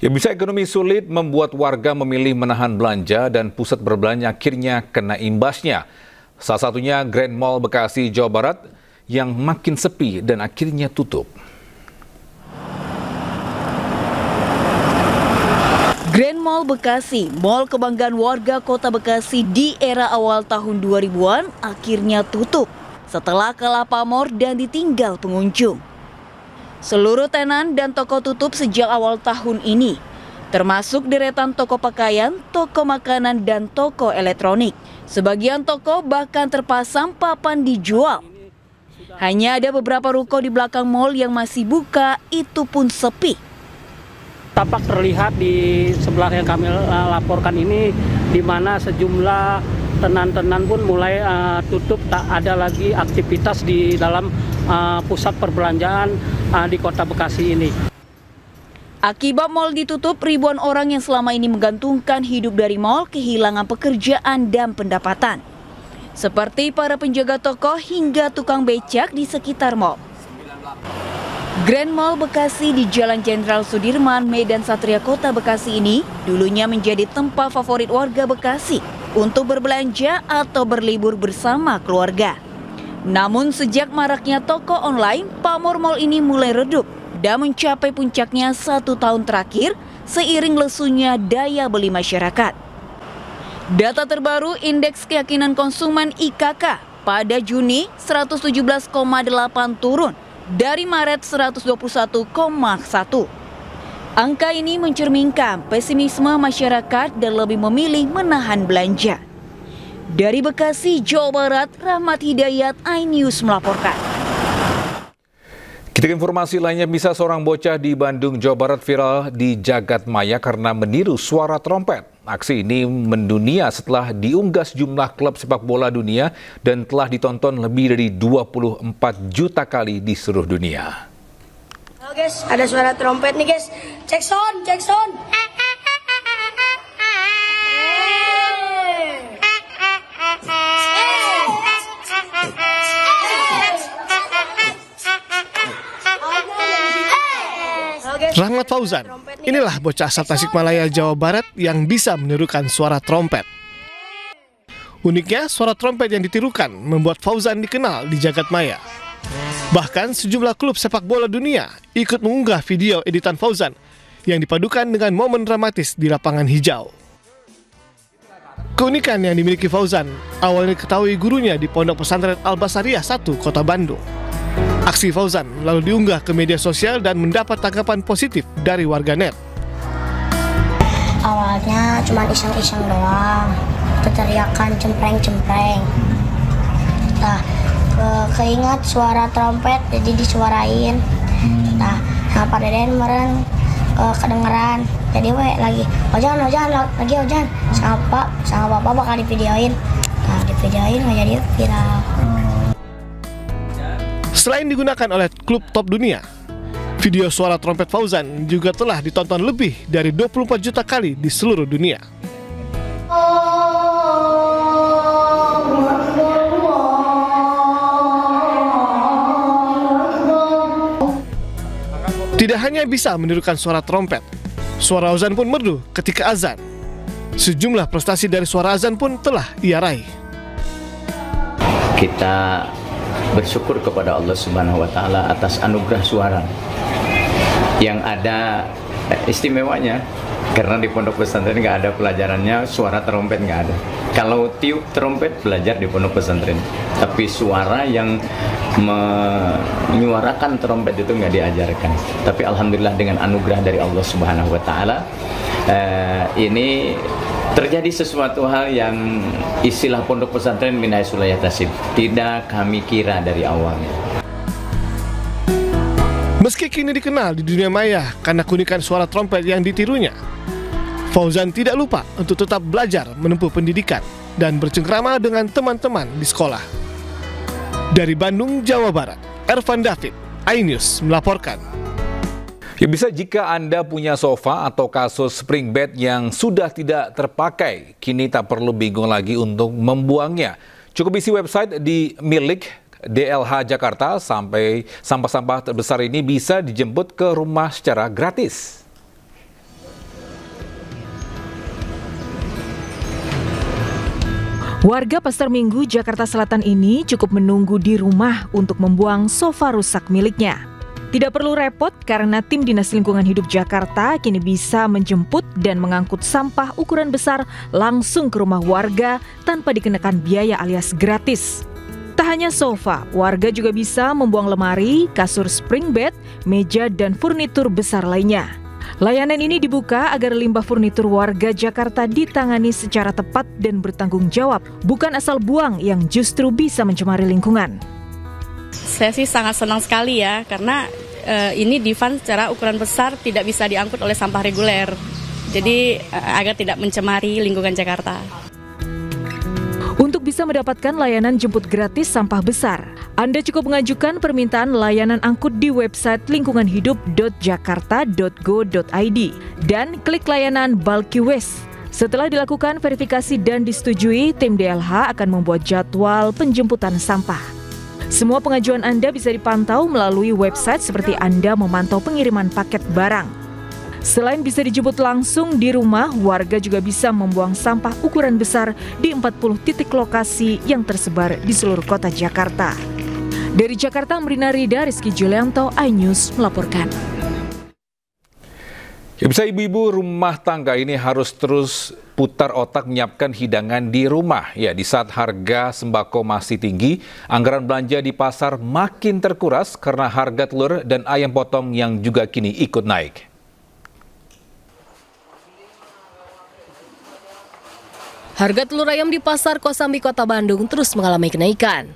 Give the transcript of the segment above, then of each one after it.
Ya, bisa ekonomi sulit membuat warga memilih menahan belanja dan pusat berbelanja akhirnya kena imbasnya. Salah satunya Grand Mall Bekasi, Jawa Barat yang makin sepi dan akhirnya tutup. Grand Mall Bekasi, mall kebanggaan warga kota Bekasi di era awal tahun 2000-an akhirnya tutup setelah kalah pamor dan ditinggal pengunjung. Seluruh tenan dan toko tutup sejak awal tahun ini, termasuk deretan toko pakaian, toko makanan, dan toko elektronik. Sebagian toko bahkan terpasang papan dijual. Hanya ada beberapa ruko di belakang mall yang masih buka, itu pun sepi. Tampak terlihat di sebelah yang kami laporkan ini, di mana sejumlah tenan-tenan pun mulai tutup, tak ada lagi aktivitas di dalam pusat perbelanjaan di kota Bekasi ini. Akibat mal ditutup, ribuan orang yang selama ini menggantungkan hidup dari mal kehilangan pekerjaan dan pendapatan. Seperti para penjaga toko hingga tukang becak di sekitar mal. Grand Mall Bekasi di Jalan Jenderal Sudirman, Medan Satria Kota Bekasi ini dulunya menjadi tempat favorit warga Bekasi untuk berbelanja atau berlibur bersama keluarga. Namun sejak maraknya toko online, pamor mal ini mulai redup dan mencapai puncaknya 1 tahun terakhir seiring lesunya daya beli masyarakat. Data terbaru Indeks Keyakinan Konsumen IKK pada Juni 117,8 turun dari Maret 121,1. Angka ini mencerminkan pesimisme masyarakat dan lebih memilih menahan belanja. Dari Bekasi, Jawa Barat, Rahmat Hidayat, iNews melaporkan. Kita ke informasi lainnya, bisa seorang bocah di Bandung, Jawa Barat viral di jagat maya karena meniru suara trompet. Aksi ini mendunia setelah diunggah sejumlah klub sepak bola dunia dan telah ditonton lebih dari 24 juta kali di seluruh dunia. Halo guys, ada suara trompet nih guys. Cek sound, cek sound. Rahmat Fauzan, inilah bocah asal Tasikmalaya, Jawa Barat yang bisa menirukan suara trompet. Uniknya, suara trompet yang ditirukan membuat Fauzan dikenal di jagat maya. Bahkan sejumlah klub sepak bola dunia ikut mengunggah video editan Fauzan yang dipadukan dengan momen dramatis di lapangan hijau. Keunikan yang dimiliki Fauzan awalnya diketahui gurunya di Pondok Pesantren Al-Basariyah 1, Kota Bandung. Aksi Fauzan lalu diunggah ke media sosial dan mendapat tanggapan positif dari warganet. Awalnya cuma iseng-iseng doang, teriakan cempreng-cempreng. Nah, keingat suara trompet jadi disuarain. Nah, Pak Deden kemarin kedengeran. Jadi lagi ojan sama bapak bakal divideoin. Nah, divideoin jadi viral. Selain digunakan oleh klub top dunia, video suara trompet Fauzan juga telah ditonton lebih dari 24 juta kali di seluruh dunia. Tidak hanya bisa menirukan suara trompet, suara azan pun merdu ketika azan. Sejumlah prestasi dari suara azan pun telah ia raih. Kita bersyukur kepada Allah Subhanahu wa Ta'ala atas anugerah suara yang ada istimewanya, karena di pondok pesantren nggak ada pelajarannya suara trompet, nggak ada. Kalau tiup trompet belajar di pondok pesantren, tapi suara yang menyuarakan trompet itu nggak diajarkan. Tapi alhamdulillah dengan anugerah dari Allah Subhanahu wa Ta'ala ini terjadi sesuatu hal yang istilah pondok pesantren min haitsu la yahtasib, tidak kami kira dari awalnya. Meski kini dikenal di dunia maya karena keunikan suara trompet yang ditirunya, Fauzan tidak lupa untuk tetap belajar menempuh pendidikan dan bercengkrama dengan teman-teman di sekolah. Dari Bandung, Jawa Barat, Ervan David, iNews melaporkan. Ya, bisa jika Anda punya sofa atau kasur spring bed yang sudah tidak terpakai, kini tak perlu bingung lagi untuk membuangnya. Cukup isi website di milik DLH Jakarta, sampai sampah-sampah terbesar ini bisa dijemput ke rumah secara gratis. Warga Pasar Minggu, Jakarta Selatan ini cukup menunggu di rumah untuk membuang sofa rusak miliknya. Tidak perlu repot karena tim Dinas Lingkungan Hidup Jakarta kini bisa menjemput dan mengangkut sampah ukuran besar langsung ke rumah warga tanpa dikenakan biaya alias gratis. Tak hanya sofa, warga juga bisa membuang lemari, kasur spring bed, meja, dan furnitur besar lainnya. Layanan ini dibuka agar limbah furnitur warga Jakarta ditangani secara tepat dan bertanggung jawab, bukan asal buang yang justru bisa mencemari lingkungan. Saya sih sangat senang sekali ya, karena ini divan secara ukuran besar tidak bisa diangkut oleh sampah reguler. Jadi agar tidak mencemari lingkungan Jakarta. Untuk bisa mendapatkan layanan jemput gratis sampah besar, Anda cukup mengajukan permintaan layanan angkut di website lingkunganhidup.jakarta.go.id dan klik layanan bulky waste. Setelah dilakukan verifikasi dan disetujui, tim DLH akan membuat jadwal penjemputan sampah. Semua pengajuan Anda bisa dipantau melalui website seperti Anda memantau pengiriman paket barang. Selain bisa dijemput langsung di rumah, warga juga bisa membuang sampah ukuran besar di 40 titik lokasi yang tersebar di seluruh kota Jakarta. Dari Jakarta, Amrina Rida, Rizky Julianto, iNews melaporkan. Ya, bisa ibu-ibu rumah tangga ini harus terus putar otak menyiapkan hidangan di rumah. Ya, di saat harga sembako masih tinggi, anggaran belanja di pasar makin terkuras karena harga telur dan ayam potong yang juga kini ikut naik. Harga telur ayam di Pasar Kosambi, Kota Bandung terus mengalami kenaikan.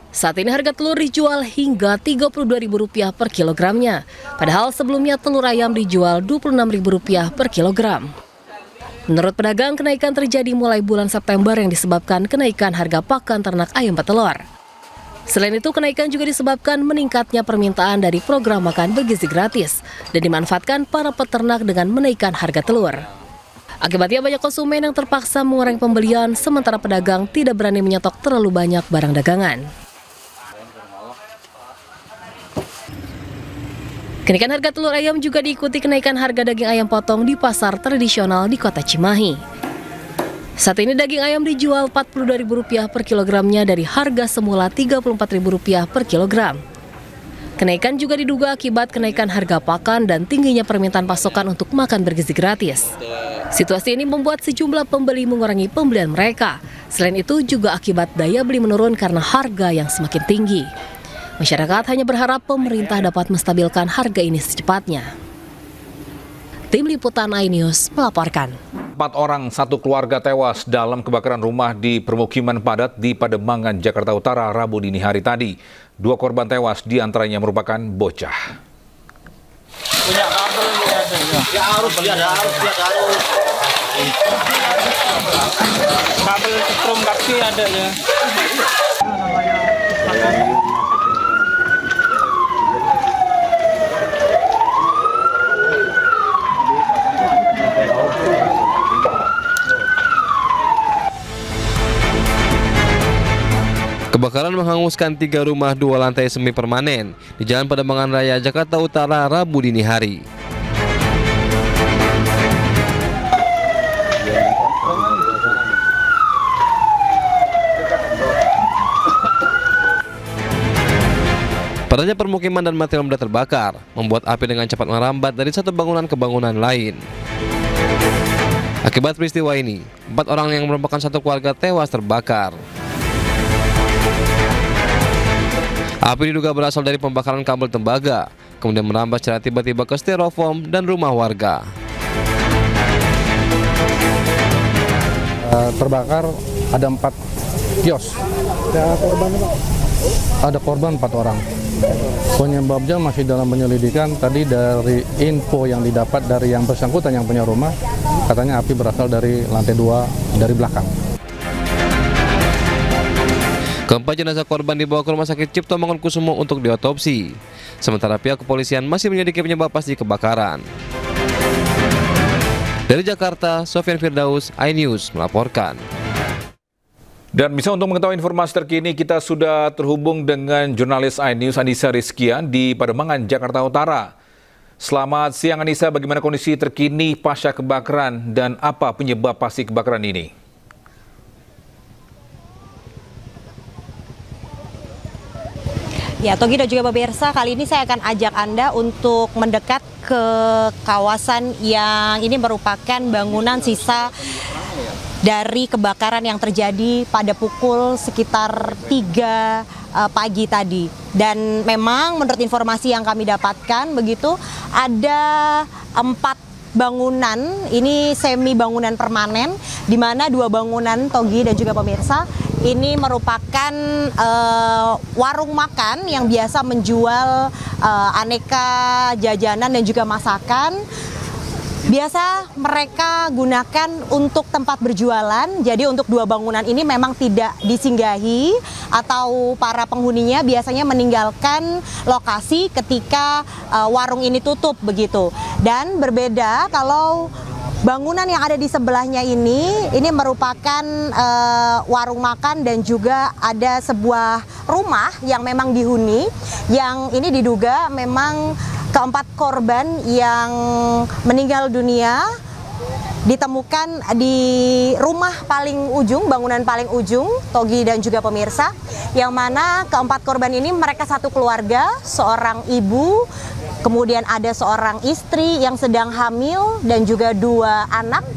Saat ini harga telur dijual hingga Rp32.000 per kilogramnya, padahal sebelumnya telur ayam dijual Rp26.000 per kilogram. Menurut pedagang, kenaikan terjadi mulai bulan September yang disebabkan kenaikan harga pakan ternak ayam petelur. Selain itu, kenaikan juga disebabkan meningkatnya permintaan dari program makan bergizi gratis dan dimanfaatkan para peternak dengan menaikkan harga telur. Akibatnya banyak konsumen yang terpaksa mengurangi pembelian, sementara pedagang tidak berani menyetok terlalu banyak barang dagangan. Kenaikan harga telur ayam juga diikuti kenaikan harga daging ayam potong di pasar tradisional di Kota Cimahi. Saat ini daging ayam dijual Rp42.000 per kilogramnya dari harga semula Rp34.000 per kilogram. Kenaikan juga diduga akibat kenaikan harga pakan dan tingginya permintaan pasokan untuk makan bergizi gratis. Situasi ini membuat sejumlah pembeli mengurangi pembelian mereka. Selain itu juga akibat daya beli menurun karena harga yang semakin tinggi. Masyarakat hanya berharap pemerintah dapat menstabilkan harga ini secepatnya. Tim Liputan iNews melaporkan. 4 orang satu keluarga tewas dalam kebakaran rumah di permukiman padat di Pademangan, Jakarta Utara, Rabu dini hari tadi. 2 korban tewas, diantaranya merupakan bocah. Punya kabel ya harus. Kabel setrum kaki ada ya. Kebakaran menghanguskan 3 rumah 2 lantai semi permanen di Jalan Pademangan Raya, Jakarta Utara, Rabu dini hari. Padanya permukiman dan material mudah terbakar, membuat api dengan cepat merambat dari satu bangunan ke bangunan lain. Akibat peristiwa ini, 4 orang yang merupakan satu keluarga tewas terbakar. Api diduga berasal dari pembakaran kabel tembaga, kemudian merambat secara tiba-tiba ke styrofoam dan rumah warga. Terbakar ada 4 kios. Ada korban Pak? Ada korban 4 orang. Penyebabnya masih dalam penyelidikan. Tadi dari info yang didapat dari yang bersangkutan yang punya rumah, katanya api berasal dari lantai 2 dari belakang. Keempat jenazah korban dibawa ke Rumah Sakit Cipto Mangunkusumo untuk diotopsi. Sementara pihak kepolisian masih menyelidiki penyebab pasti kebakaran. Dari Jakarta, Sofyan Firdaus, iNews melaporkan. Dan bisa untuk mengetahui informasi terkini, kita sudah terhubung dengan jurnalis iNews Anissa Rizkian di Pademangan, Jakarta Utara. Selamat siang Anissa, bagaimana kondisi terkini pasca kebakaran dan apa penyebab pasti kebakaran ini? Ya, Togi dan juga pemirsa, kali ini saya akan ajak Anda untuk mendekat ke kawasan yang ini merupakan bangunan sisa dari kebakaran yang terjadi pada pukul sekitar 3 pagi tadi. Dan memang menurut informasi yang kami dapatkan begitu, ada 4 bangunan, ini semi bangunan permanen, di mana 2 bangunan Togi dan juga pemirsa ini merupakan warung makan yang biasa menjual aneka jajanan dan juga masakan. Biasa mereka gunakan untuk tempat berjualan, jadi untuk 2 bangunan ini memang tidak disinggahi atau para penghuninya biasanya meninggalkan lokasi ketika warung ini tutup begitu. Dan berbeda kalau bangunan yang ada di sebelahnya ini merupakan warung makan dan juga ada sebuah rumah yang memang dihuni, yang ini diduga memang keempat korban yang meninggal dunia ditemukan di rumah paling ujung, bangunan paling ujung, Togi dan juga pemirsa, yang mana keempat korban ini mereka satu keluarga, seorang ibu, kemudian ada seorang istri yang sedang hamil dan juga 2 anak.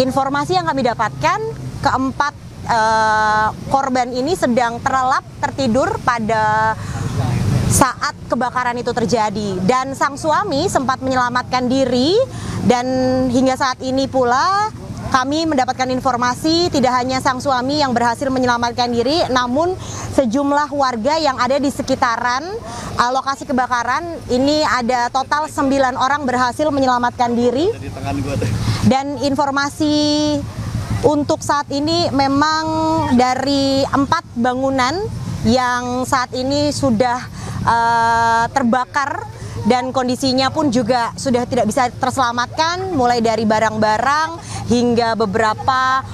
Informasi yang kami dapatkan, keempat korban ini sedang terlelap tertidur pada saat kebakaran itu terjadi, dan sang suami sempat menyelamatkan diri. Dan hingga saat ini pula kami mendapatkan informasi tidak hanya sang suami yang berhasil menyelamatkan diri, namun sejumlah warga yang ada di sekitaran lokasi kebakaran ini ada total 9 orang berhasil menyelamatkan diri. Dan informasi untuk saat ini memang dari 4 bangunan yang saat ini sudah terbakar dan kondisinya pun juga sudah tidak bisa terselamatkan, mulai dari barang-barang hingga beberapa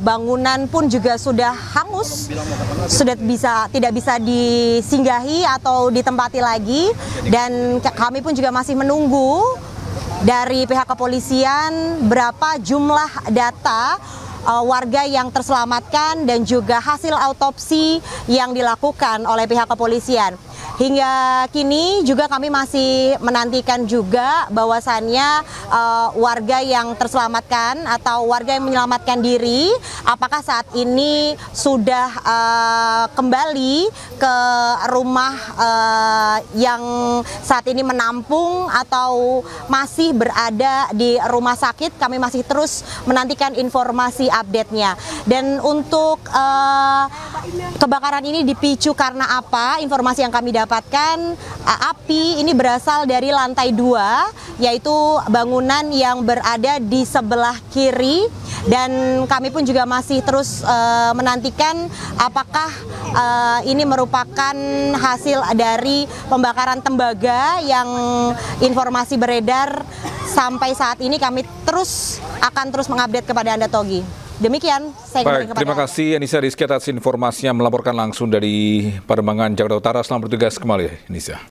bangunan pun juga sudah hangus, sudah tidak bisa disinggahi atau ditempati lagi. Dan kami pun juga masih menunggu dari pihak kepolisian berapa jumlah data warga yang terselamatkan dan juga hasil autopsi yang dilakukan oleh pihak kepolisian. Hingga kini juga kami masih menantikan juga bahwasannya warga yang terselamatkan atau warga yang menyelamatkan diri, apakah saat ini sudah kembali ke rumah yang saat ini menampung atau masih berada di rumah sakit. Kami masih terus menantikan informasi update-nya. Dan untuk kebakaran ini dipicu karena apa? Informasi yang kami dapatkan, api ini berasal dari lantai 2, yaitu bangunan yang berada di sebelah kiri. Dan kami pun juga masih terus menantikan apakah ini merupakan hasil dari pembakaran tembaga yang informasi beredar. Sampai saat ini kami akan terus mengupdate kepada Anda, Togi. Demikian, saya kembali kepada terima kasih Anissa Rizky atas informasinya melaporkan langsung dari Pademangan, Jakarta Utara. Selamat bertugas kembali, Anissa.